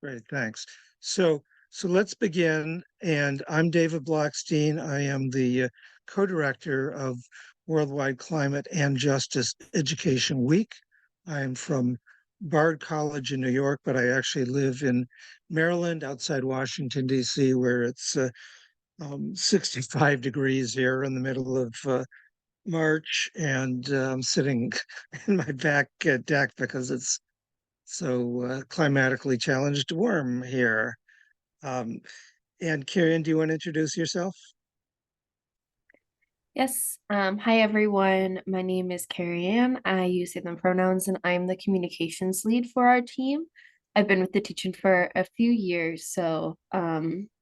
Great, thanks. So let's begin. And I'm David Blockstein. I am the co-director of Worldwide Climate and Justice Education Week. I'm from Bard College in New York, but I actually live in Maryland, outside Washington, D.C., where it's 65 degrees here in the middle of March, and I'm sitting in my back deck because it's so climatically challenged warm here. Um, and Kieran, do you want to introduce yourself? Yes. Hi, everyone. My name is Carrie Ann. I use they, them pronouns, and I'm the communications lead for our team. I've been with the teaching for a few years, so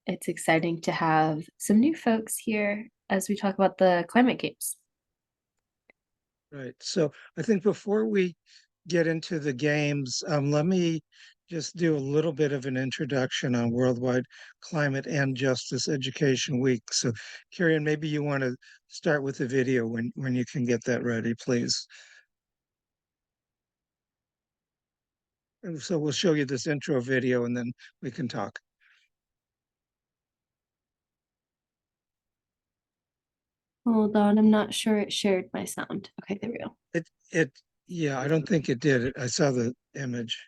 it's exciting to have some new folks here as we talk about the climate games. Right. So I think before we get into the games, let me just do a little bit of an introduction on Worldwide Climate and Justice Education Week. So, Kieran, maybe you want to start with the video when you can get that ready, please. And so we'll show you this intro video and then we can talk. Hold on, I'm not sure it shared my sound. Okay, there we go. It, yeah, I don't think it did. I saw the image.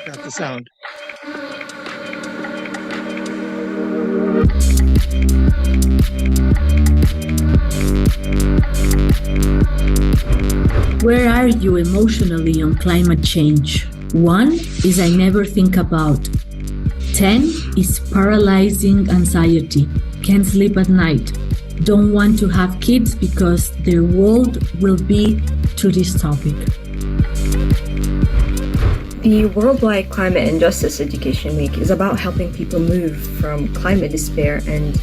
Got the sound. Where are you emotionally on climate change? 1 is I never think about. 10 is paralyzing anxiety. Can't sleep at night. Don't want to have kids because their world will be to this topic. The Worldwide Climate and Justice Education Week is about helping people move from climate despair and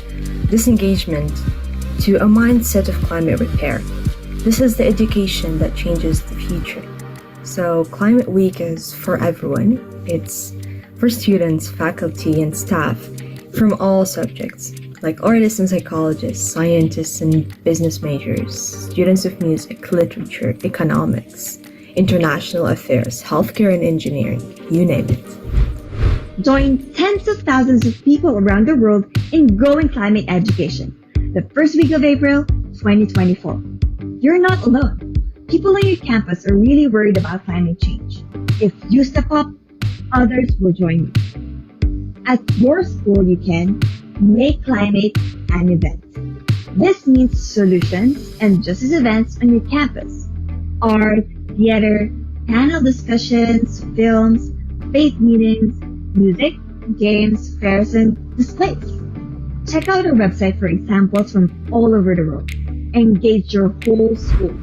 disengagement to a mindset of climate repair. This is the education that changes the future. So Climate Week is for everyone. It's for students, faculty, and staff from all subjects, like artists and psychologists, scientists and business majors, students of music, literature, economics, international affairs, healthcare and engineering, you name it. Join tens of thousands of people around the world in growing climate education. The first week of April, 2024. You're not alone. People on your campus are really worried about climate change. If you step up, others will join you. At your school, you can make climate an event. This means solutions and justice events on your campus. Art, theater, panel discussions, films, faith meetings, music, games, fairs, and displays. Check out our website for examples from all over the world. Engage your whole school.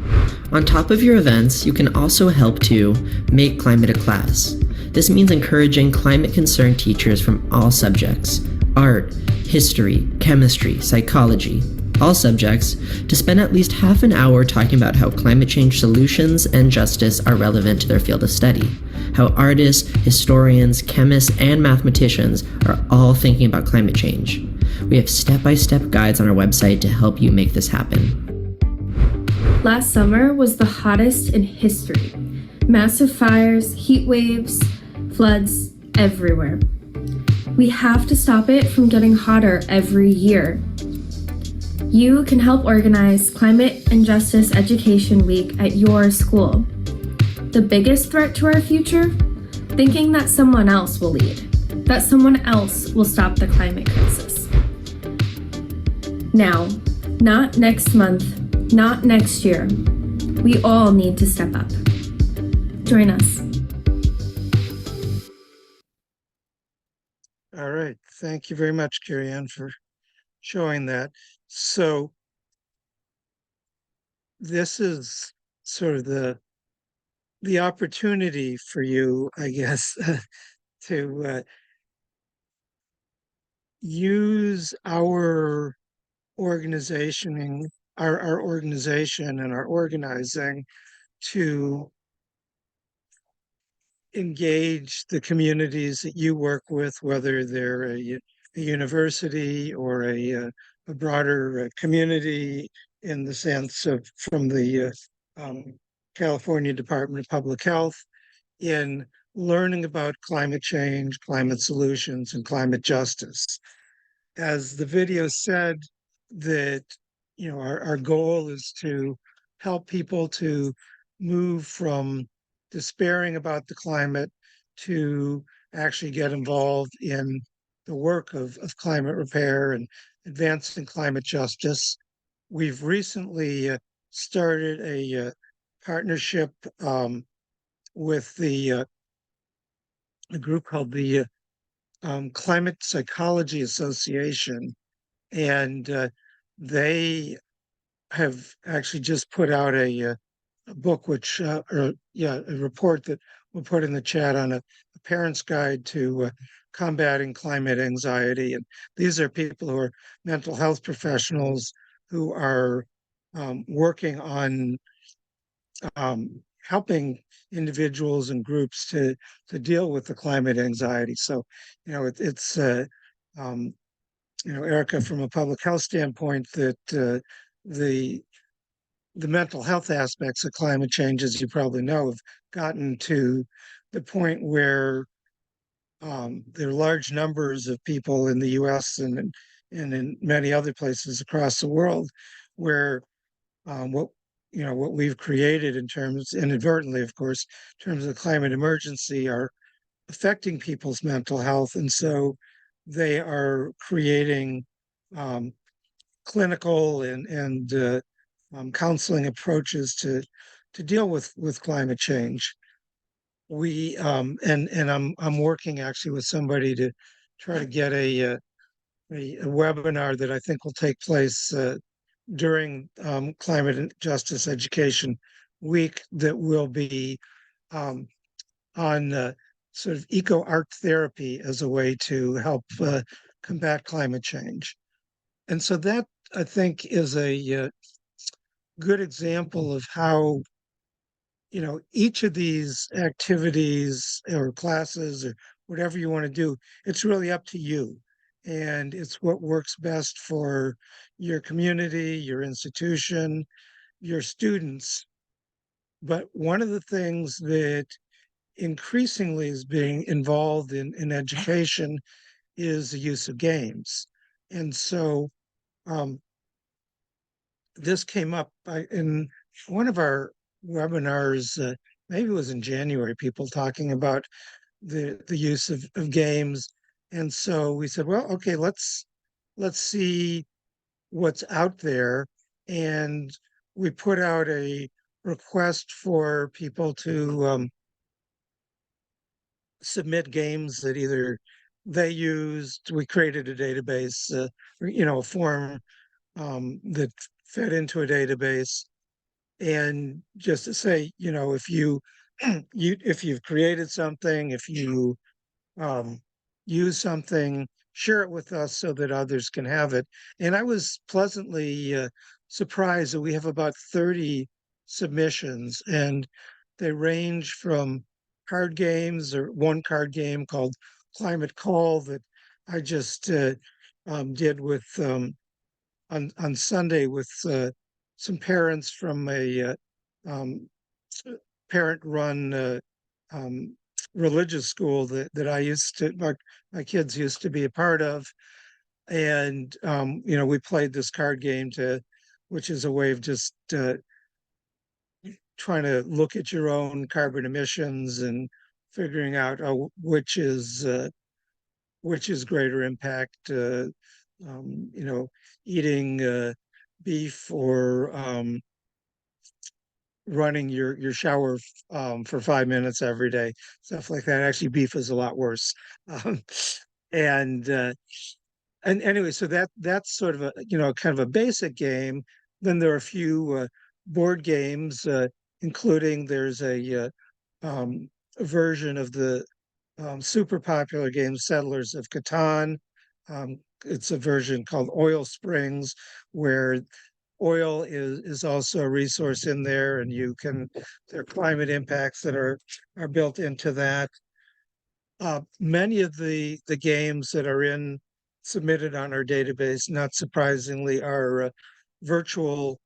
On top of your events, you can also help to make climate a class. This means encouraging climate-concerned teachers from all subjects, art, history, chemistry, psychology, all subjects, to spend at least half an hour talking about how climate change solutions and justice are relevant to their field of study, how artists, historians, chemists, and mathematicians are all thinking about climate change. We have step-by-step guides on our website to help you make this happen. Last summer was the hottest in history. Massive fires, heat waves, floods everywhere. We have to stop it from getting hotter every year. You can help organize Climate and Justice Education Week at your school. The biggest threat to our future? Thinking that someone else will lead, that someone else will stop the climate crisis. Now, not next month, not next year. We all need to step up. Join us. All right. Thank you very much, Carrie Ann, for showing that. So this is sort of the opportunity for you, I guess, to use our organization, our organization and our organizing to engage the communities that you work with, whether they're a university or a broader community in the sense of from the California Department of Public Health in learning about climate change, climate solutions, and climate justice. As the video said, that our goal is to help people to move from despairing about the climate to actually get involved in the work of climate repair and advancing climate justice. We've recently started a partnership with a group called the Climate Psychology Association, and they have actually just put out a book, a report that we'll put in the chat on a parent's guide to combating climate anxiety. And these are people who are mental health professionals who are working on helping individuals and groups to deal with the climate anxiety. So, it's Erica, from a public health standpoint, that the mental health aspects of climate change, as you probably know, have gotten to the point where there are large numbers of people in the U.S. and in many other places across the world where what we've created in terms, inadvertently, of course, in terms of the climate emergency, are affecting people's mental health, and so they are creating clinical and counseling approaches to deal with climate change. We and I'm working actually with somebody to try to get a webinar that I think will take place during Climate Justice Education Week, that will be on sort of eco art therapy as a way to help combat climate change. And so that, I think, is a good example of how each of these activities or classes or whatever you want to do, it's really up to you. And it's what works best for your community, your institution, your students. But one of the things that increasingly is being involved in education is the use of games. And so this came up in one of our webinars, maybe it was in January, people talking about the use of games. And so we said, well, okay, let's see what's out there. And we put out a request for people to submit games that either they used. We created a database, a form that fed into a database. And just to say, if if you've created something, if you use something, share it with us so that others can have it. And I was pleasantly surprised that we have about 30 submissions, and they range from card games, or one card game called Climate Call that I just did with on Sunday with some parents from a parent-run religious school that I used to, my kids used to be a part of. And, we played this card game which is a way of just trying to look at your own carbon emissions and figuring out which is greater impact, eating beef or running your shower for 5 minutes every day, stuff like that. Actually, beef is a lot worse. And anyway, so that's sort of a kind of a basic game. Then there are a few board games, including there's a version of the super popular game Settlers of Catan. It's a version called Oil Springs, where oil is also a resource in there, and there are climate impacts that are built into that. Many of the games that are submitted on our database, not surprisingly, are virtual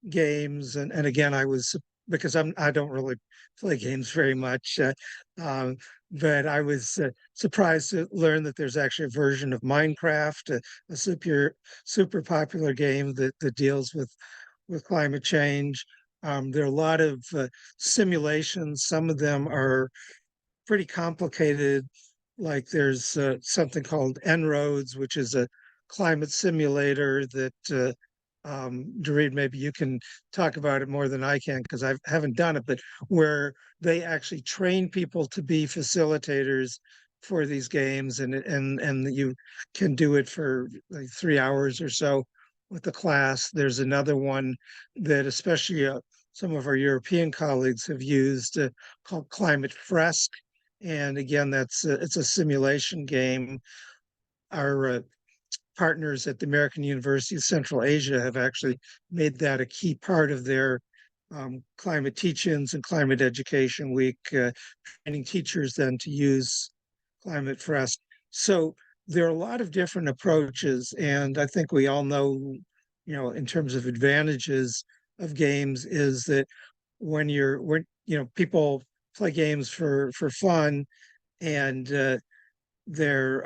games. And again, I was because I don't really play games very much. Um, but I was surprised to learn that there's actually a version of Minecraft, a super popular game that deals with climate change. There are a lot of simulations. Some of them are pretty complicated. Like there's something called En-ROADS, which is a climate simulator that Dorit, maybe you can talk about it more than I can because I haven't done it, but where they actually train people to be facilitators for these games, and you can do it for like 3 hours or so with the class. There's another one that especially some of our European colleagues have used called Climate Fresk, and again, it's a simulation game. Our partners at the American University of Central Asia have actually made that a key part of their climate teach-ins and climate education week, training teachers then to use Climate Fresk. So there are a lot of different approaches, and I think we all know, in terms of advantages of games, is that when people play games for fun, and they're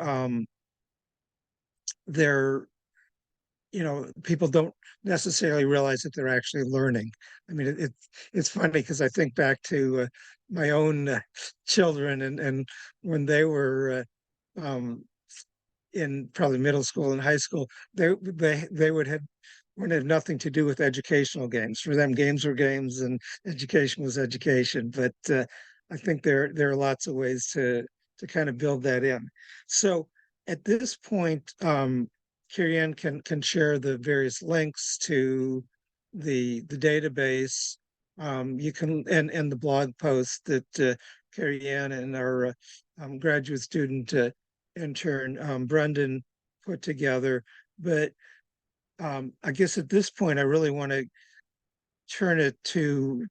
people don't necessarily realize that they're actually learning. I mean, it's funny because I think back to my own children, and when they were in probably middle school and high school, they would have nothing to do with educational games. For them, games were games and education was education. But I think there are lots of ways to kind of build that in. So at this point, Carrie-Anne can share the various links to the database. You can and the blog post that Carrie-Anne and our graduate student intern Brendan put together. But I guess at this point, I really want to turn it to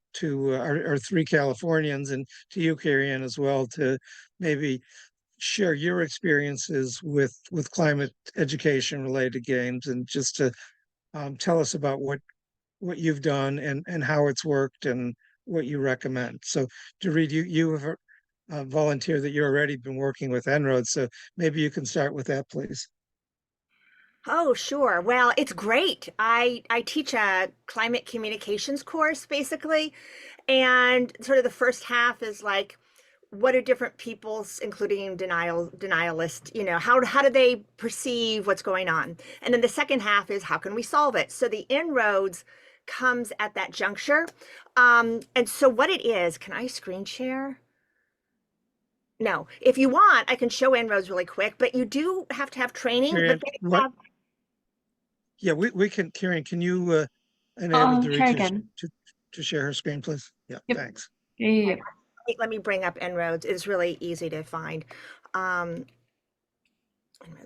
our three Californians and to you, Carrie-Anne, as well, to maybe share your experiences with climate education related games, and just to tell us about what you've done and how it's worked and what you recommend. So Dorit, you have volunteered that you've already been working with En-ROADS, so maybe you can start with that, please. Oh, sure. Well, it's great. I teach a climate communications course basically, and sort of the first half is like, what are different people's, including denialists, how do they perceive what's going on? And then the second half is how can we solve it? So the En-ROADS comes at that juncture. And so what it is, can I screen share? No, if you want, I can show En-ROADS really quick, but you do have to have training. Yeah, we can. Carrie-Anne, can you enable Dorit to share her screen, please? Yeah, yep. Thanks. Yeah. Let me bring up En-ROADS. It's really easy to find. En-ROADS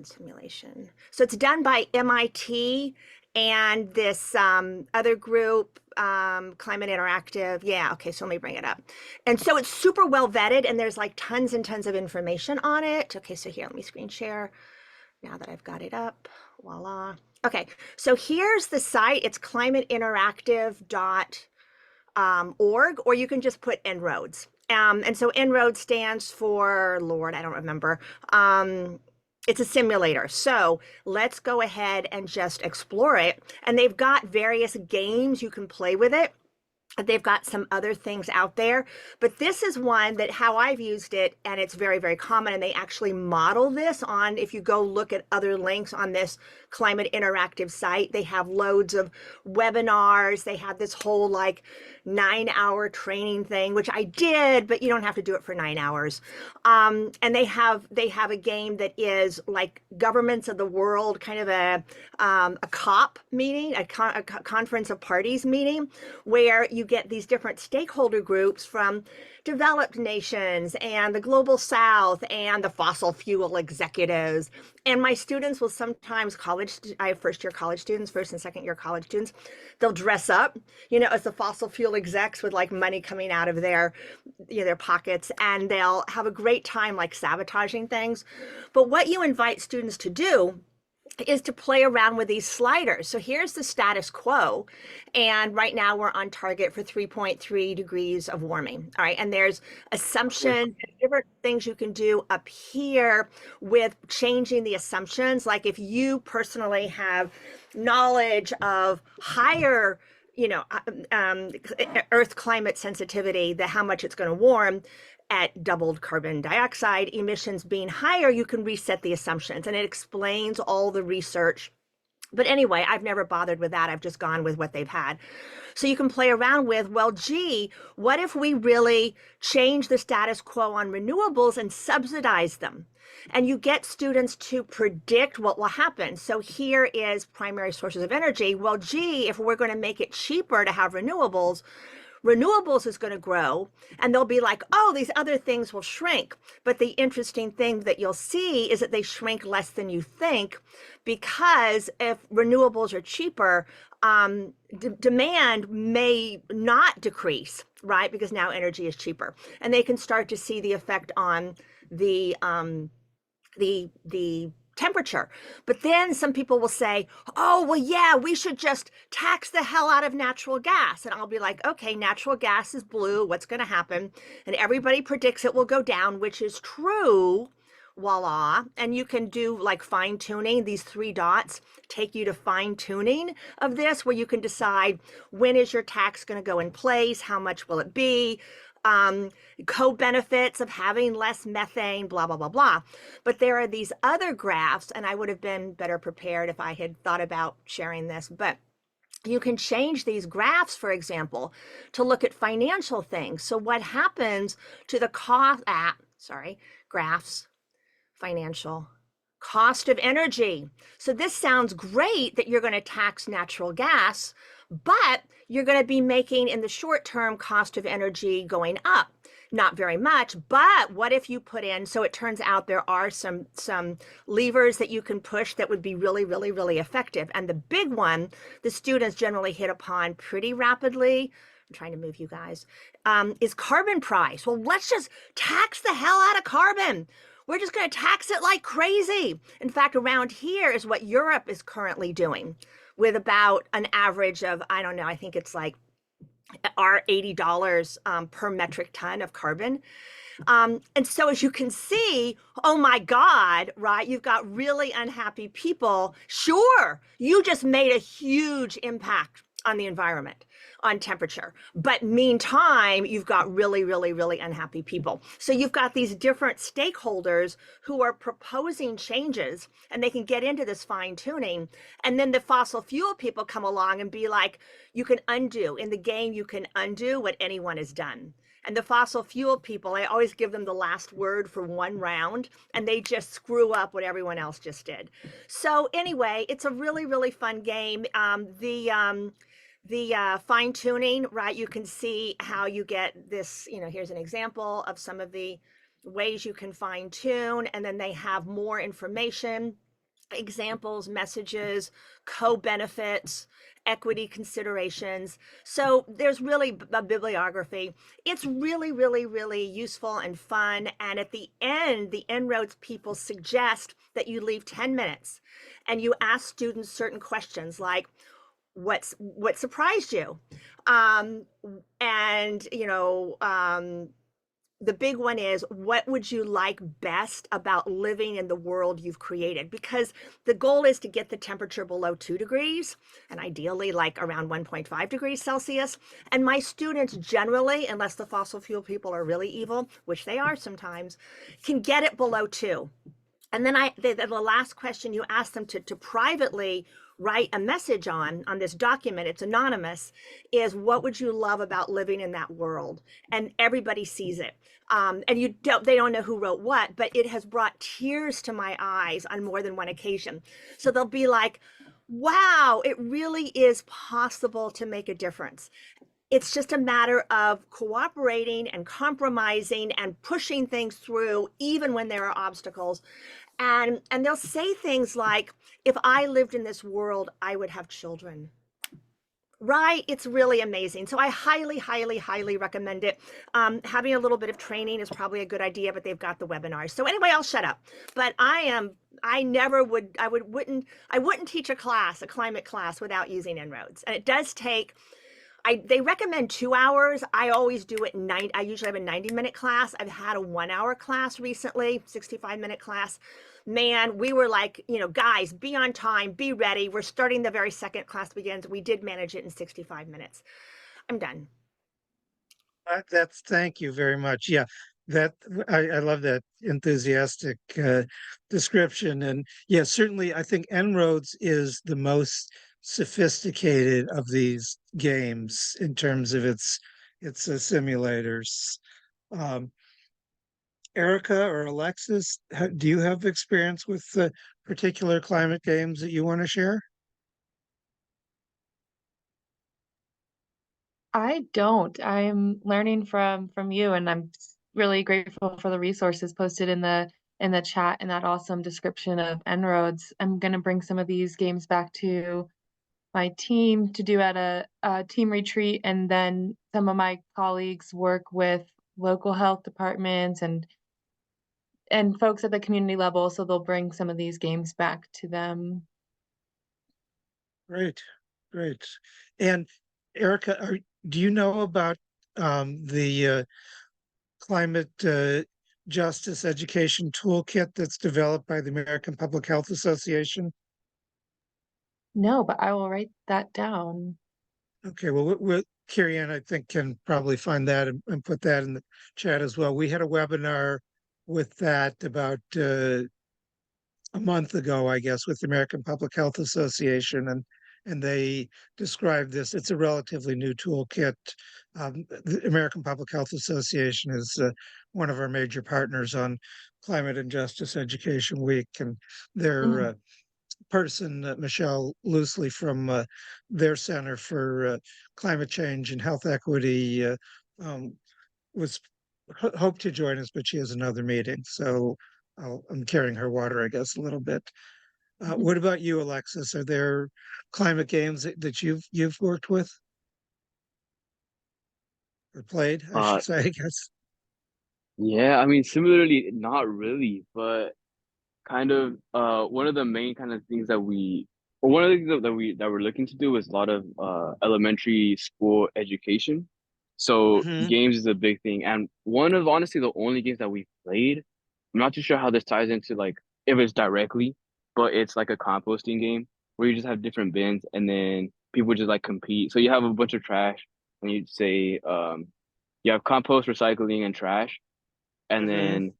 simulation. So it's done by MIT and this other group, Climate Interactive. Yeah, okay, so let me bring it up. And so it's super well vetted, and there's like tons and tons of information on it. Okay, so here, let me screen share. Now that I've got it up, voila. Okay, so here's the site. It's climateinteractive.org, or you can just put En-ROADS. And so En-ROADS stands for, Lord, I don't remember. It's a simulator. So let's go ahead and just explore it. And they've got various games you can play with it. They've got some other things out there, but this is one that how I've used it, and it's very, very common. And they actually model this on, if you go look at other links on this Climate Interactive site, they have loads of webinars. They have this whole like 9-hour training thing, which I did, but you don't have to do it for 9 hours. And they have a game that is like governments of the world, kind of a COP meeting, a conference of parties meeting, where you get these different stakeholder groups from developed nations and the global south and the fossil fuel executives. And my students will sometimes I have first and second year college students, they'll dress up, as the fossil fuel execs with like money coming out of their pockets, and they'll have a great time like sabotaging things. But what you invite students to do is to play around with these sliders. So here's the status quo. And right now we're on target for 3.3 degrees of warming. All right. And there's assumptions, different things you can do up here with changing the assumptions. Like if you personally have knowledge of higher, Earth climate sensitivity, how much it's going to warm, at doubled carbon dioxide emissions being higher, you can reset the assumptions, and it explains all the research. But anyway, I've never bothered with that. I've just gone with what they've had. So you can play around with, well, gee, what if we really change the status quo on renewables and subsidize them? And you get students to predict what will happen. So here is primary sources of energy. Well, gee, if we're going to make it cheaper to have renewables is going to grow, and they'll be like, oh, these other things will shrink. But the interesting thing that you'll see is that they shrink less than you think, because if renewables are cheaper, demand may not decrease, right? Because now energy is cheaper, and they can start to see the effect on the temperature. But then some people will say, oh, well, yeah, we should just tax the hell out of natural gas. And I'll be like, okay, natural gas is blue. What's going to happen? And everybody predicts it will go down, which is true. Voila. And you can do like fine tuning. These 3 dots take you to fine tuning of this, where you can decide, when is your tax going to go in place? How much will it be? Co-benefits of having less methane, blah, blah, blah, blah. But there are these other graphs, and I would have been better prepared if I had thought about sharing this, but you can change these graphs, for example, to look at financial things. So what happens to the graphs, financial, cost of energy. So this sounds great that you're going to tax natural gas, but you're going to be making, in the short term, cost of energy going up. Not very much, but what if you put in, so it turns out there are some levers that you can push that would be really, really, really effective. And the big one, the students generally hit upon pretty rapidly, I'm trying to move you guys, is carbon price. Well, let's just tax the hell out of carbon. We're just going to tax it like crazy. In fact, around here is what Europe is currently doing, with about an average of, I don't know, I think it's like $80 per metric ton of carbon. And so as you can see, oh my God, right? You've got really unhappy people. Sure, you just made a huge impact on the environment, on temperature. But meantime, you've got really, really, really unhappy people. So you've got these different stakeholders who are proposing changes, and they can get into this fine tuning. And then the fossil fuel people come along and be like, you can undo, in the game, you can undo what anyone has done. And the fossil fuel people, I always give them the last word for one round, and they just screw up what everyone else just did. So anyway, it's a really, really fun game. The fine tuning, right? You can see how you get this, here's an example of some of the ways you can fine tune, and then they have more information, examples, messages, co-benefits, equity considerations. So there's really a bibliography. It's really, really, really useful and fun. And at the end, the En-ROADS people suggest that you leave 10 minutes and you ask students certain questions like, what surprised you? The big one is, what would you like best about living in the world you've created? Because the goal is to get the temperature below 2 degrees, and ideally like around 1.5 degrees Celsius. And my students generally, unless the fossil fuel people are really evil, which they are sometimes, can get it below 2. And then the last question you ask them to privately write a message on this document, it's anonymous, is what would you love about living in that world? And everybody sees it. And they don't know who wrote what, but it has brought tears to my eyes on more than one occasion. So they'll be like, wow, it really is possible to make a difference. It's just a matter of cooperating and compromising and pushing things through, even when there are obstacles. And they'll say things like, if I lived in this world, I would have children. Right, it's really amazing. So I highly, highly, highly recommend it. Having a little bit of training is probably a good idea, but they've got the webinars. So anyway, I'll shut up. But I never would, I wouldn't teach a class, a climate class, without using En-ROADS. And it does take, they recommend 2 hours. I always do it I usually have a 90-minute class. I've had a 1-hour class recently, 65-minute class. Man, we were like, guys, be on time, be ready. We're starting the very second class begins. We did manage it in 65 minutes. I'm done. Thank you very much. Yeah, I love that enthusiastic description. And yeah, certainly I think En-ROADS is the most sophisticated of these games in terms of its simulators. Um, Erica or Alexis, do you have experience with particular climate games that you want to share? I don't. I'm learning from you, and I'm really grateful for the resources posted in the chat and that awesome description of En-ROADS. I'm gonna bring some of these games back to my team to do at a team retreat, and then some of my colleagues work with local health departments and folks at the community level, so they'll bring some of these games back to them. Great, great. And Erica, do you know about the climate justice education toolkit that's developed by the American Public Health Association? No, but I will write that down. Okay, well, Carrie Ann, I think, can probably find that and put that in the chat as well. We had a webinar with that about a month ago, I guess, with the American Public Health Association, and they described this. It's a relatively new toolkit. The American Public Health Association is one of our major partners on Climate and Justice Education Week, and their person, Michelle Loosely from their Center for Climate Change and Health Equity, was hoped to join us, but she has another meeting, so I'm carrying her water, I guess, a little bit. What about you, Alexis? Are there climate games that you've worked with or played, I should say, I guess? Yeah, I mean, similarly, not really, but kind of one of the main kind of things that one of the things that we're looking to do is a lot of elementary school education. So games is a big thing, and one of honestly the only games that we played. I'm not too sure how this ties into like if it's directly, but it's like a composting game where you just have different bins and then people just like compete. So you have a bunch of trash and you say you have compost, recycling, and trash, and then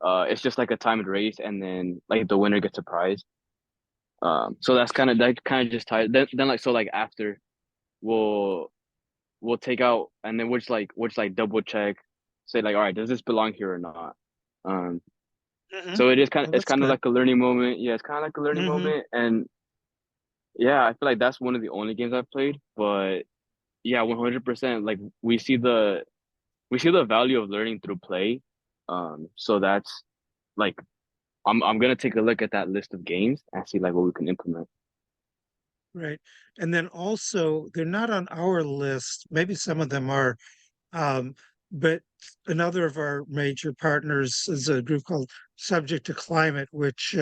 it's just like a timed race, and then like the winner gets a prize. So that kind of just ties. Then like so like after, we'll take out, and then we'll just like double check, say like, all right, does this belong here or not? So it is it's kind of like a learning moment. Yeah, it's kind of like a learning moment, and yeah, I feel like that's one of the only games I've played. But yeah, 100%. Like we see the value of learning through play. So that's like I'm gonna take a look at that list of games and see like what we can implement. Right. And then also, they're not on our list. Maybe some of them are, but another of our major partners is a group called Subject to Climate, which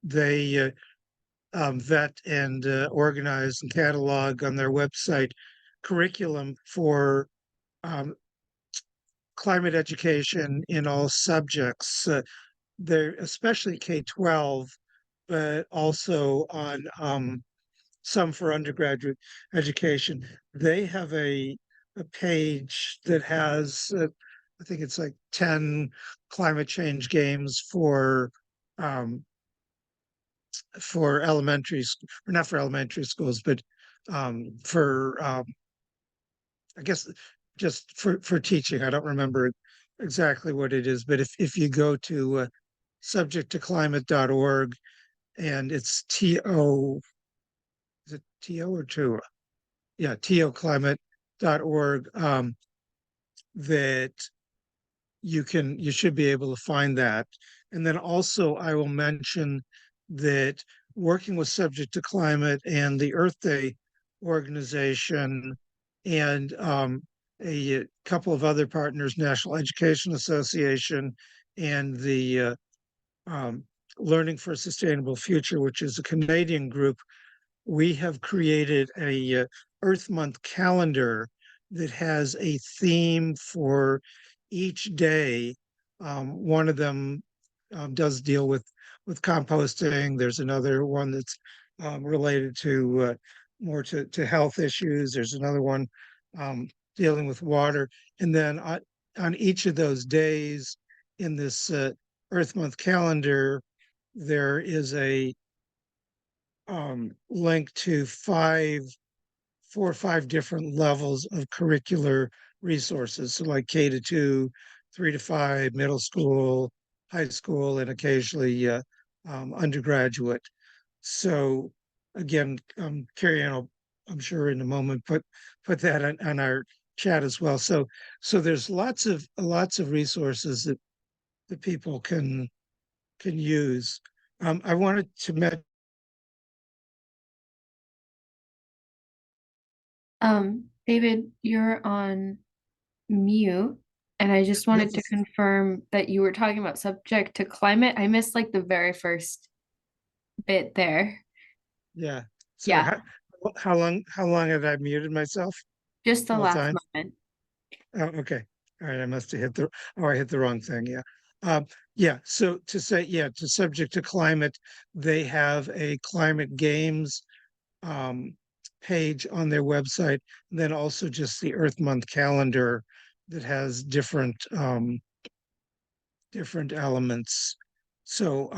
they vet and organize and catalog on their website curriculum for climate education in all subjects. They're especially K-12, but also on some for undergraduate education. They have a page that has, I think it's like 10 climate change games for elementary, or not for elementary schools, but for I guess just for teaching. I don't remember exactly what it is, but if you go to subjecttoclimate.org, and it's TO, is it TO or TO? Yeah, toclimate.org, that you should be able to find that. And then also I will mention that working with Subject to Climate and the Earth Day organization, and a couple of other partners, National Education Association and the Learning for a Sustainable Future, which is a Canadian group. We have created a Earth Month calendar that has a theme for each day. One of them does deal with composting. There's another one that's related to more to health issues. There's another one dealing with water. And then on each of those days in this Earth Month calendar, there is a link to 4 or 5 different levels of curricular resources. So like K to 2, 3 to 5, middle school, high school, and occasionally undergraduate. So again, Carrie Ann will, I'm sure in a moment, put that on our chat as well. So there's lots of resources that people can use. I wanted to mention. David, you're on mute, and I just wanted to confirm that you were talking about subject to climate. I missed like the very first bit there. Yeah. So Yeah. how long have I muted myself? Just the Full last time? moment. Oh, okay. All right. I must have I hit the wrong thing. Yeah. Yeah. So to say, to subject to climate, they have a climate games page on their website, and then also just the Earth Month calendar that has different elements. So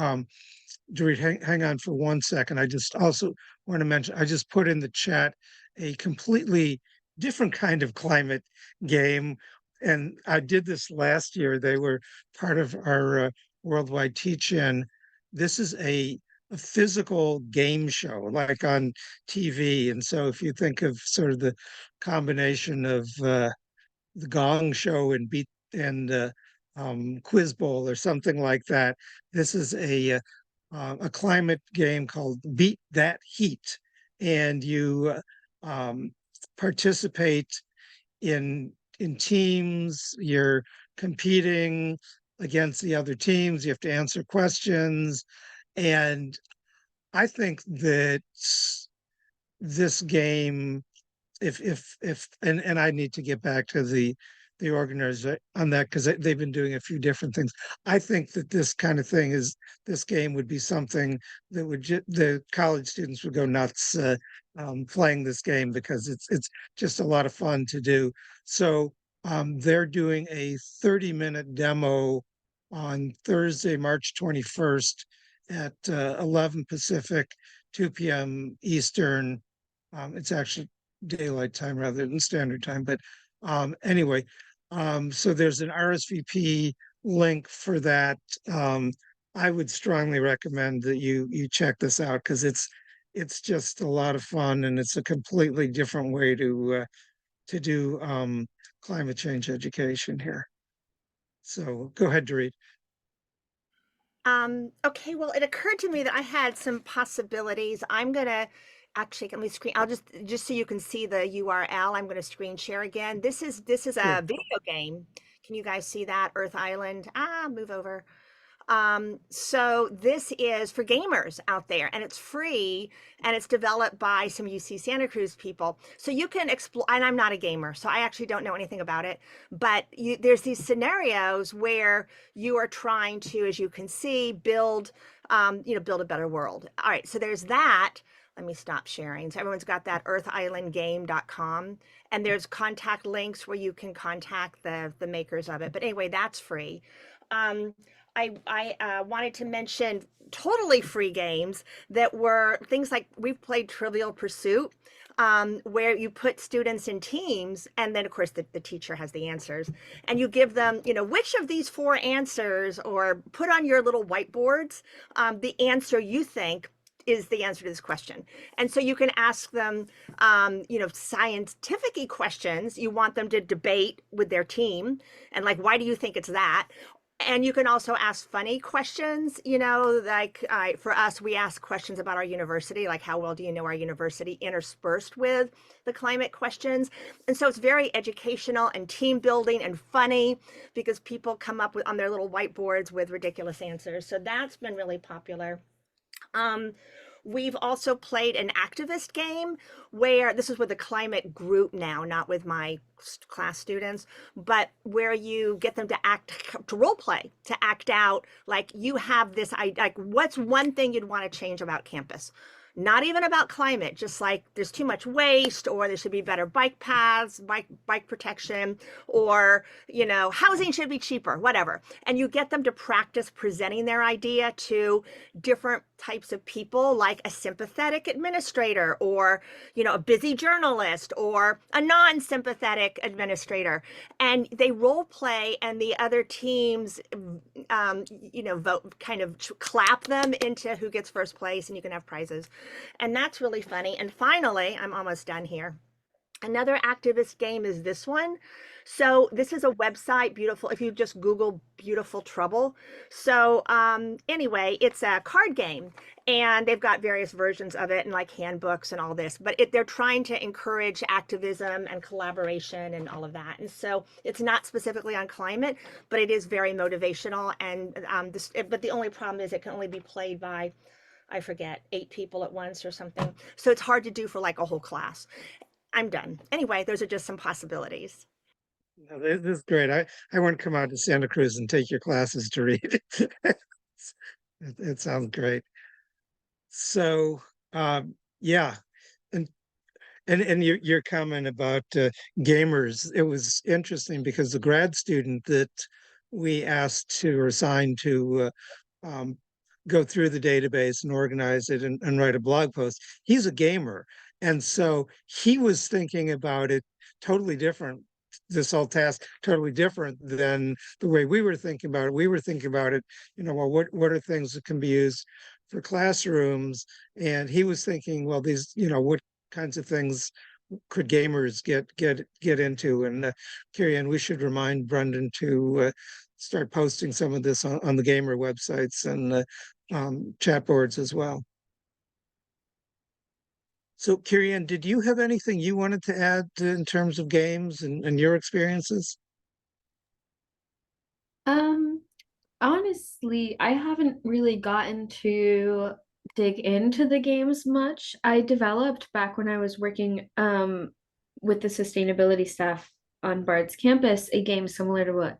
Dorit, hang on for 1 second. I just also want to mention, I just put in the chat a completely different kind of climate game. And I did this last year. They were part of our worldwide teach-in. This is a physical game show, like on TV. And so if you think of sort of the combination of the Gong Show and Quiz Bowl or something like that, this is a climate game called Beat That Heat, and you participate in teams. You're competing against the other teams. You have to answer questions, and I think that this game, if and I need to get back to the organizer on that, because they've been doing a few different things. I think that this kind of thing this game would be something that the college students would go nuts playing this game, because it's just a lot of fun to do. So they're doing a 30-minute demo on Thursday, March 21st at 11 Pacific, 2 p.m. Eastern. It's actually daylight time rather than standard time, but anyway, so there's an RSVP link for that. I would strongly recommend that you check this out, because it's just a lot of fun, and it's a completely different way to do climate change education here. So go ahead, Dorit. Okay, well, it occurred to me that I had some possibilities. I'm gonna actually, let me screen. I'll just so you can see the URL. I'm gonna screen share again. This is a video game. Can you guys see that? Earth Island. Move over. So this is for gamers out there, and it's free, and it's developed by some UC Santa Cruz people. So you can explore, and I'm not a gamer, so I actually don't know anything about it, but there's these scenarios where you are trying to, as you can see, build a better world. All right, so there's that. Let me stop sharing. So everyone's got that earthislandgame.com, and there's contact links where you can contact the makers of it. But anyway, that's free. I wanted to mention totally free games that were things like, we've played Trivial Pursuit, where you put students in teams, and then of course the teacher has the answers, and you give them, which of these 4 answers, or put on your little whiteboards the answer you think is the answer to this question. And so you can ask them, scientific questions. You want them to debate with their team, and like, why do you think it's that? And you can also ask funny questions, you know, like for us, we ask questions about our university, like how well do you know our university, interspersed with the climate questions. And so it's very educational and team building and funny because people come up with on their little whiteboards with ridiculous answers. So that's been really popular. We've also played an activist game where this is with a climate group now, not with my class students, but where you get them to role play, to act out like you have this, like what's one thing you'd want to change about campus? Not even about climate, just like there's too much waste, or there should be better bike paths, bike protection, or, you know, housing should be cheaper, whatever. And you get them to practice presenting their idea to different types of people, like a sympathetic administrator, or, you know, a busy journalist, or a non-sympathetic administrator. And they role play, and the other teams, you know, vote, kind of clap them into who gets first place, and you can have prizes. And that's really funny. And finally, I'm almost done here. Another activist game is this one. So this is a website, Beautiful, if you just Google Beautiful Trouble. So anyway, it's a card game, and they've got various versions of it and like handbooks and all this, but they're trying to encourage activism and collaboration and all of that. And so it's not specifically on climate, but it is very motivational. And but the only problem is it can only be played by, I forget, 8 people at once or something. So it's hard to do for like a whole class. I'm done. Anyway, those are just some possibilities. No, this is great. I want to come out to Santa Cruz and take your classes to read. It sounds great. So, yeah, and your comment about gamers, it was interesting because the grad student that we asked to or assigned to go through the database and organize it and write a blog post, he's a gamer. And so he was thinking about it totally different, this whole task totally different than the way we were thinking about it. We were thinking about it, you know, well, what are things that can be used for classrooms? And he was thinking, well, these, you know, what kinds of things could gamers get into? And Carrie Ann, we should remind Brendan to start posting some of this on the gamer websites and chat boards as well. So, Carrie Ann, did you have anything you wanted to add in terms of games and your experiences? Honestly, I haven't really gotten to dig into the games much. I developed back when I was working with the sustainability staff on Bard's campus a game similar to what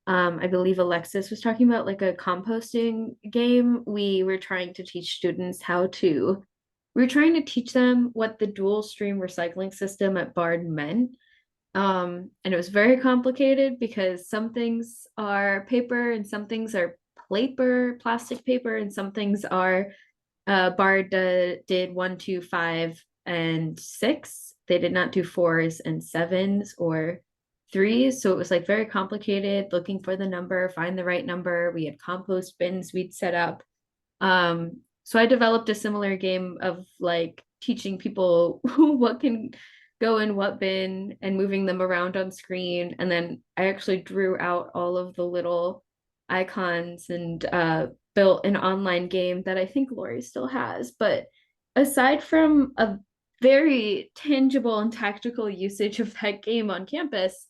I believe Alexis was talking about, like a composting game. We were trying to teach students we were trying to teach them what the dual stream recycling system at Bard meant. And it was very complicated because some things are paper and some things are plastic paper, and some things are Bard did 1, 2, 5, and 6. They did not do 4s and 7s or 3s. So it was like very complicated, looking for the number, find the right number. We had compost bins we'd set up. So I developed a similar game of like teaching people what can go in what bin and moving them around on screen. And then I actually drew out all of the little icons and built an online game that I think Lori still has. But aside from a very tangible and tactical usage of that game on campus,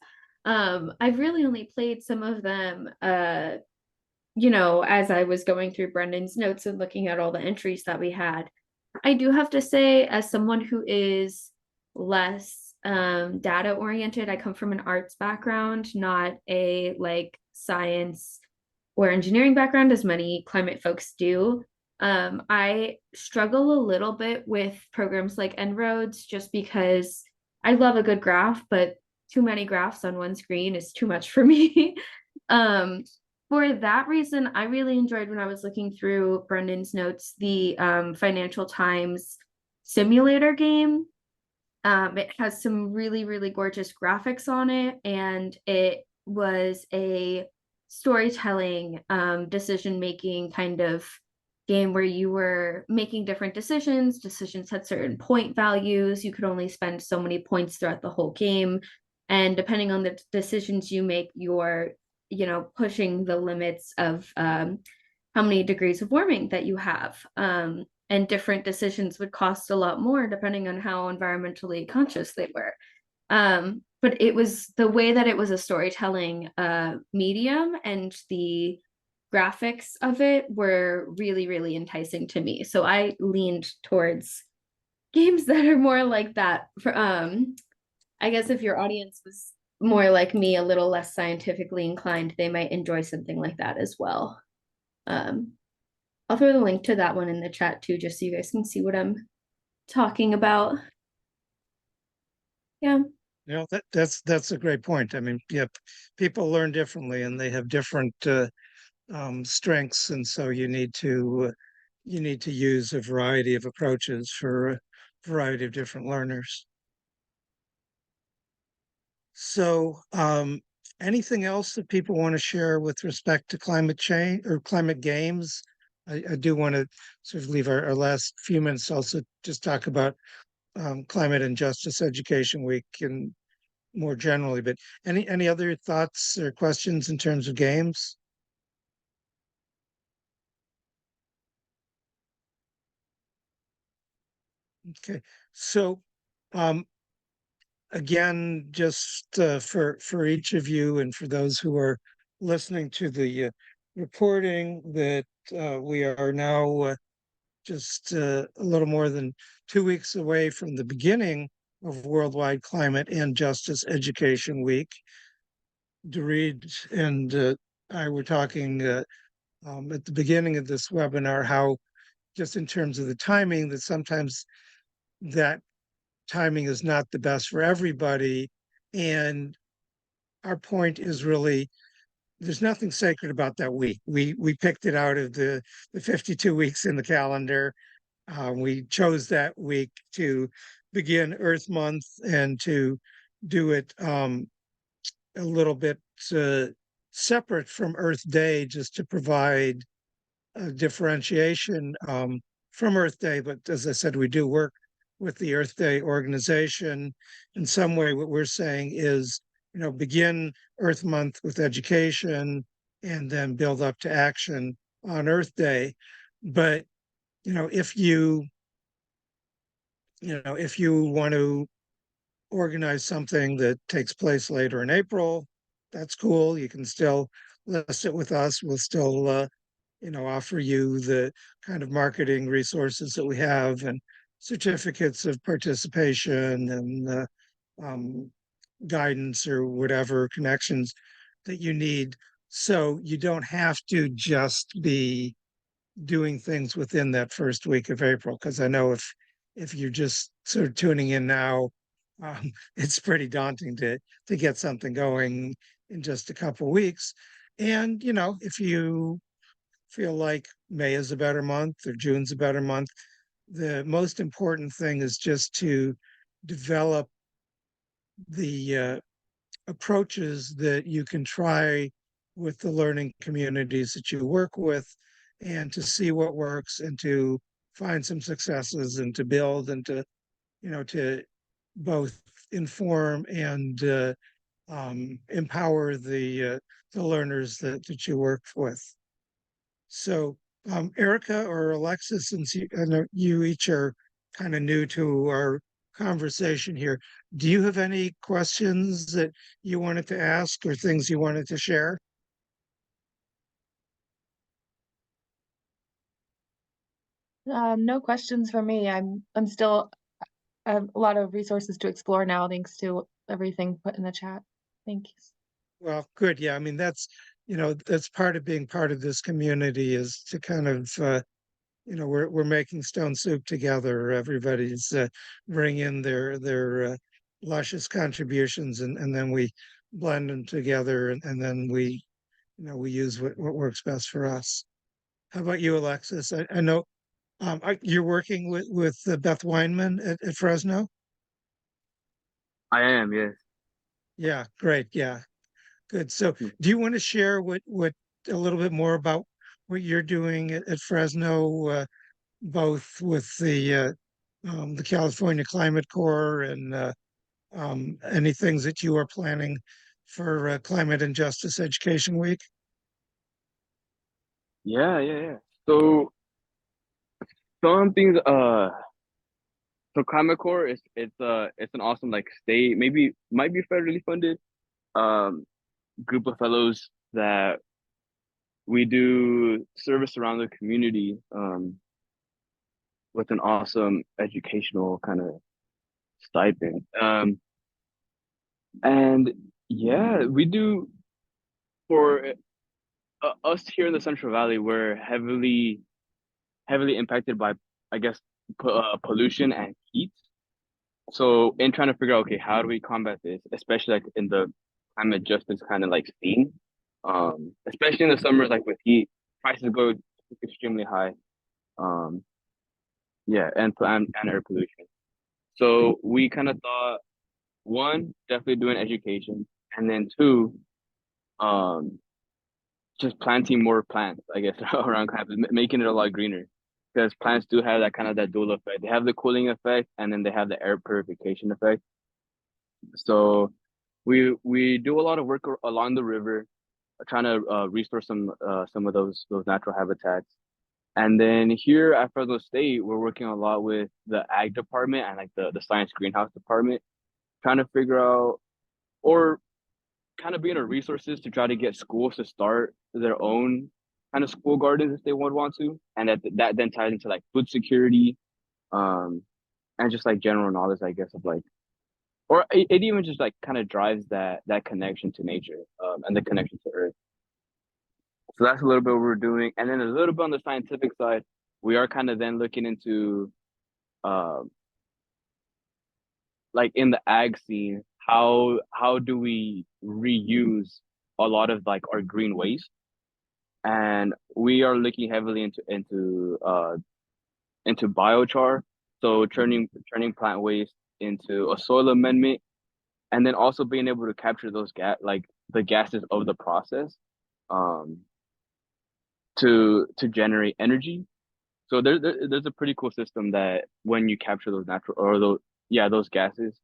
I've really only played some of them you know, as I was going through Brendan's notes and looking at all the entries that we had. I do have to say, as someone who is less data oriented, I come from an arts background, not a like science or engineering background, as many climate folks do. I struggle a little bit with programs like En-ROADS just because I love a good graph, but too many graphs on one screen is too much for me. For that reason, I really enjoyed when I was looking through Brendan's notes, the Financial Times simulator game. It has some really, really gorgeous graphics on it, and it was a storytelling, decision-making kind of game where you were making different decisions. Decisions had certain point values. You could only spend so many points throughout the whole game. And depending on the decisions you make, your pushing the limits of how many degrees of warming that you have. And different decisions would cost a lot more depending on how environmentally conscious they were. But it was the way that it was a storytelling medium, and the graphics of it were really, really enticing to me. So I leaned towards games that are more like that. For I guess if your audience was more like me, a little less scientifically inclined, they might enjoy something like that as well. I'll throw the link to that one in the chat too, just so you guys can see what I'm talking about. Yeah. That's a great point. I mean, yeah, people learn differently and they have different strengths, and so you need to use a variety of approaches for a variety of different learners. So, anything else that people want to share with respect to climate change or climate games? I do want to sort of leave our last few minutes also just talk about Climate and Justice Education Week and more generally, but any other thoughts or questions in terms of games? Okay, so again, just for each of you and for those who are listening to the reporting, that we are now just a little more than 2 weeks away from the beginning of Worldwide Climate and Justice Education Week. Dorit and I were talking at the beginning of this webinar how, just in terms of the timing, that sometimes that timing is not the best for everybody. And our point is really, there's nothing sacred about that week. We picked it out of the 52 weeks in the calendar. We chose that week to begin Earth Month and to do it a little bit separate from Earth Day, just to provide a differentiation from Earth Day. But as I said, we do work with the Earth Day organization. In some way, what we're saying is, begin Earth Month with education and then build up to action on Earth Day. But, if you want to organize something that takes place later in April, that's cool. You can still list it with us. We'll still, offer you the kind of marketing resources that we have and certificates of participation and guidance or whatever connections that you need. So you don't have to just be doing things within that first week of April, because I know if you're just sort of tuning in now, it's pretty daunting to get something going in just a couple of weeks. And if you feel like May is a better month or June's a better month, the most important thing is just to develop the approaches that you can try with the learning communities that you work with, and to see what works and to find some successes and to build and to both inform and empower the learners that you work with. So Erica or Alexis, since I know you each are kind of new to our conversation here, do you have any questions that you wanted to ask or things you wanted to share? No questions for me. I'm still I have a lot of resources to explore now, thanks to everything put in the chat. Thank you. Well, good. Yeah, I mean, that's part of being part of this community, is to kind of we're making stone soup together. Everybody's bringing their luscious contributions, and then we blend them together, and then we use what works best for us. How about you, Alexis? I know you're working with Beth Weinman at Fresno. I am, yes. Yeah, great. Yeah, good. So, do you want to share what a little bit more about what you're doing at Fresno, both with the California Climate Corps and any things that you are planning for Climate and Justice Education Week? Yeah. So some things, so Climate Corps is it's an awesome like state, maybe might be federally funded um group of fellows that we do service around the community with an awesome educational kind of stipend. And yeah, we do for us here in the Central Valley. We're heavily impacted by, I guess, pollution and heat. So in trying to figure out, okay, how do we combat this, especially like in the climate justice kind of like scene, especially in the summers, like with heat, prices go extremely high. Um, yeah, and air pollution. So we kind of thought, one, definitely doing education, and then two, um, just planting more plants, I guess, around campus, making it a lot greener. Because plants do have that kind of that dual effect. They have the cooling effect, and then they have the air purification effect. So we do a lot of work along the river, trying to restore some of those natural habitats. And then here at Fresno State, we're working a lot with the ag department and like the science greenhouse department, trying to figure out or kind of being a resources to try to get schools to start their own kind of school gardens if they would want to, and that then ties into like food security, and just like general knowledge, I guess, of like, or it even just like kind of drives that connection to nature, and the connection to Earth. So that's a little bit what we're doing, and then a little bit on the scientific side, we are kind of then looking into, like in the ag scene, how do we reuse a lot of like our green waste, and we are looking heavily into biochar, so turning plant waste into a soil amendment, and then also being able to capture those the gases of the process, to generate energy. So there's a pretty cool system that when you capture those those gases,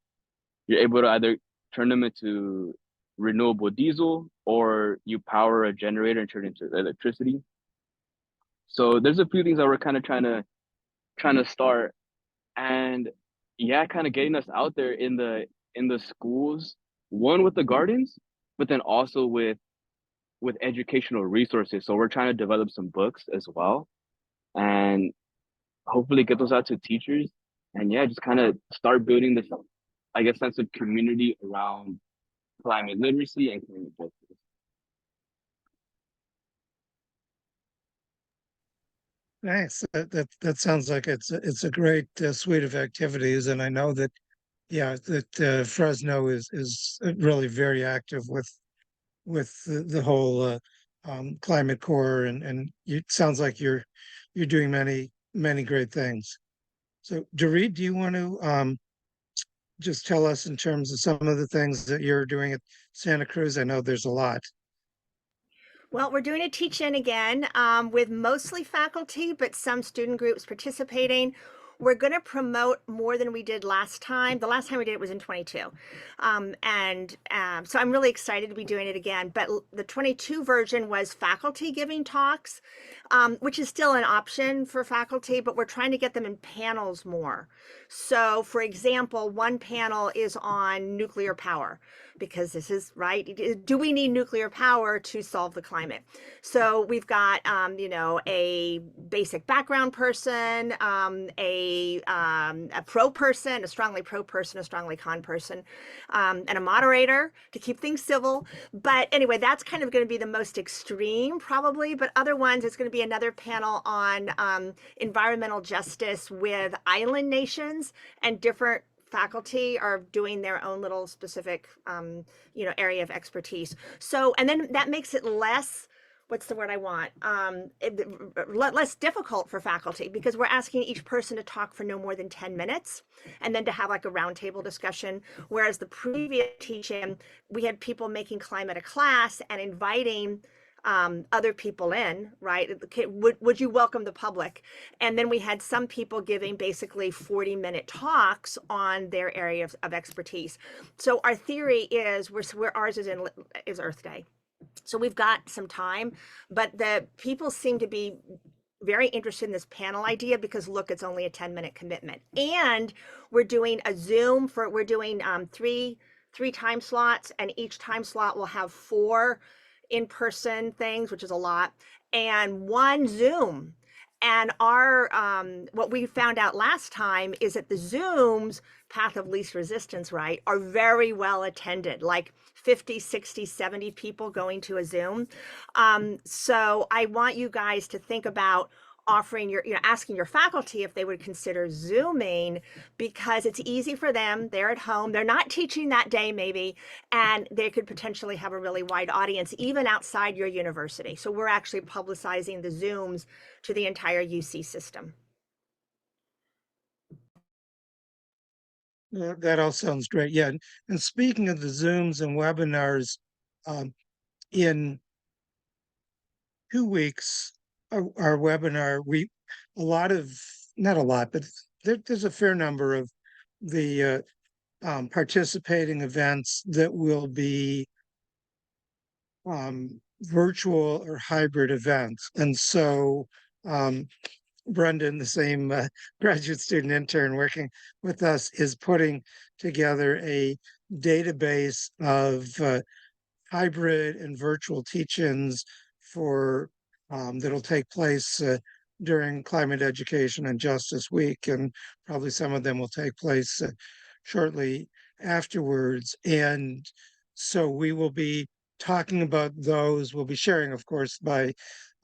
you're able to either turn them into renewable diesel, or you power a generator and turn it into electricity. So there's a few things that we're kind of trying to start, and yeah, kind of getting us out there in the schools, one with the gardens, but then also with educational resources. So we're trying to develop some books as well, and hopefully get those out to teachers, and yeah, just kind of start building this, I guess, sense of community around climate literacy and climate justice. Nice. That sounds like it's a great suite of activities, and I know that Fresno is really very active with the whole Climate Corps, and it sounds like you're doing many great things. So, Dorit, do you want to just tell us in terms of some of the things that you're doing at Santa Cruz? I know there's a lot. Well, we're doing a teach-in again, with mostly faculty, but some student groups participating. We're going to promote more than we did last time. The last time we did it was in 22. So I'm really excited to be doing it again. But the 22 version was faculty giving talks, which is still an option for faculty, but we're trying to get them in panels more. So, for example, one panel is on nuclear power, because this is right. Do we need nuclear power to solve the climate? So we've got, a basic background person, a pro person, a strongly pro person, a strongly con person, and a moderator to keep things civil. But anyway, that's kind of going to be the most extreme probably, but other ones, it's going to be another panel on environmental justice with island nations, and different faculty are doing their own little specific, area of expertise. So, and then that makes it less, what's the word I want? Less difficult for faculty, because we're asking each person to talk for no more than 10 minutes, and then to have like a roundtable discussion. Whereas the previous teaching, we had people making climate a class and inviting other people in, right? Would you welcome the public? And then we had some people giving basically 40-minute talks on their area of expertise. So our theory is where ours is Earth Day. So we've got some time, but the people seem to be very interested in this panel idea because look, it's only a 10-minute commitment. And we're doing a Zoom we're doing three time slots, and each time slot will have 4 in-person things, which is a lot, and 1 Zoom. And our what we found out last time is that the Zooms, path of least resistance, right, are very well attended, like 50, 60, 70 people going to a Zoom. So I want you guys to think about offering asking your faculty if they would consider Zooming, because it's easy for them. They're at home. They're not teaching that day maybe, and they could potentially have a really wide audience even outside your university. So we're actually publicizing the Zooms to the entire UC system. That all sounds great. Yeah. And speaking of the Zooms and webinars, in 2 weeks, our webinar, not a lot, but there's a fair number of the participating events that will be virtual or hybrid events. And so Brendan, the same graduate student intern working with us, is putting together a database of hybrid and virtual teach-ins for that'll take place during Climate Education and Justice Week, and probably some of them will take place shortly afterwards. And so we will be talking about those. We'll be sharing, of course, by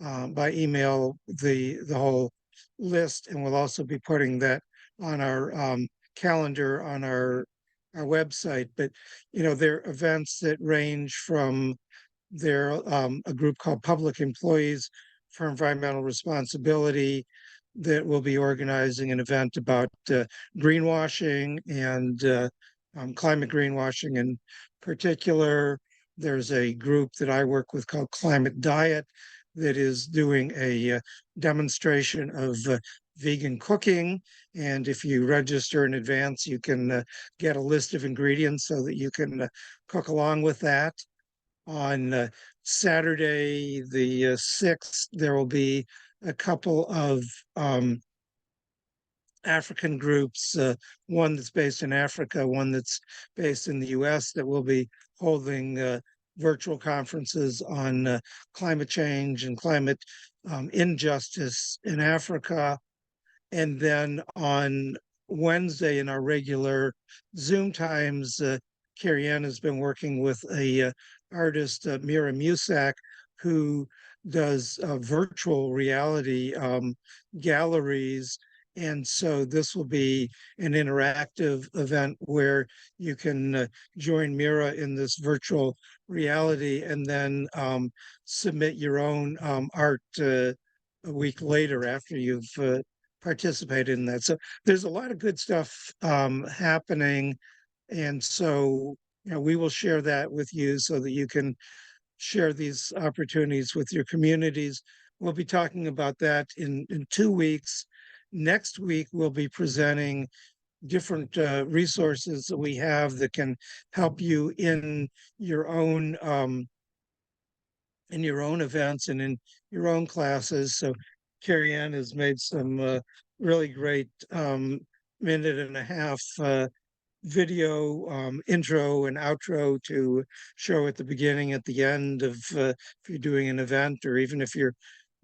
email the whole list, and we'll also be putting that on our calendar on our website. But they're events that range from a group called Public Employees for Environmental Responsibility that will be organizing an event about greenwashing and climate greenwashing in particular. There's a group that I work with called Climate Diet that is doing a demonstration of vegan cooking. And if you register in advance, you can get a list of ingredients so that you can cook along with that. On Saturday, the 6th, there will be a couple of African groups, one that's based in Africa, one that's based in the US, that will be holding virtual conferences on climate change and climate injustice in Africa. And then on Wednesday, in our regular Zoom times, Carrie Ann has been working with a artist, Mira Musak, who does virtual reality galleries. And so this will be an interactive event where you can join Mira in this virtual reality and then submit your own art a week later after you've participated in that. So there's a lot of good stuff happening. And so we will share that with you so that you can share these opportunities with your communities. We'll be talking about that in 2 weeks. Next week, we'll be presenting different resources that we have that can help you in your own events and in your own classes. So Carrie Ann has made some really great 1.5-minute video intro and outro to show at the beginning, at the end of if you're doing an event or even if you're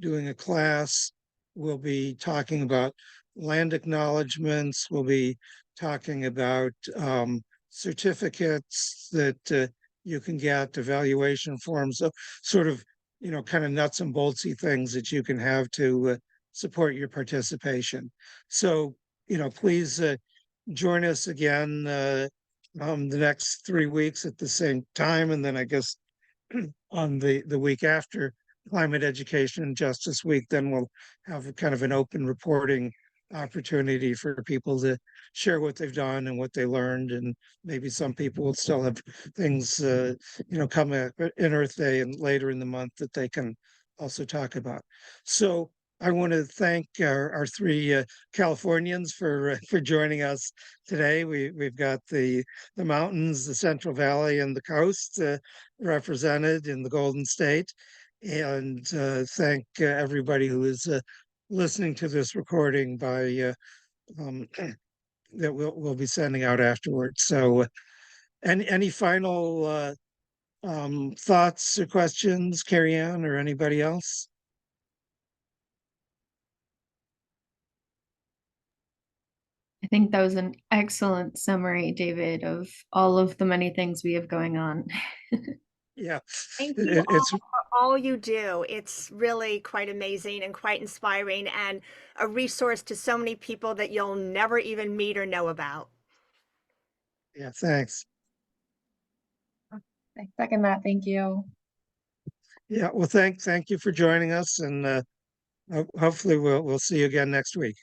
doing a class. We'll be talking about land acknowledgements. We'll be talking about certificates that you can get, evaluation forms, so sort of, kind of nuts and boltsy things that you can have to support your participation. So, please join us again the next 3 weeks at the same time. And then I guess on the week after Climate Education and Justice Week, then we'll have kind of an open reporting opportunity for people to share what they've done and what they learned, and maybe some people will still have things come in Earth Day and later in the month that they can also talk about. So I want to thank our three Californians for joining us today. We've got the mountains, the Central Valley, and the coast represented in the Golden State, and thank everybody who is listening to this recording by that we'll be sending out afterwards. So, any final thoughts or questions, Carrie Ann or anybody else? I think that was an excellent summary, David, of all of the many things we have going on. Yeah, Thank it- you all it's for all you do. It's really quite amazing and quite inspiring and a resource to so many people that you'll never even meet or know about. yeah. Thanks. I second that. Thank you. Yeah. Well, thank you for joining us, and hopefully we'll see you again next week.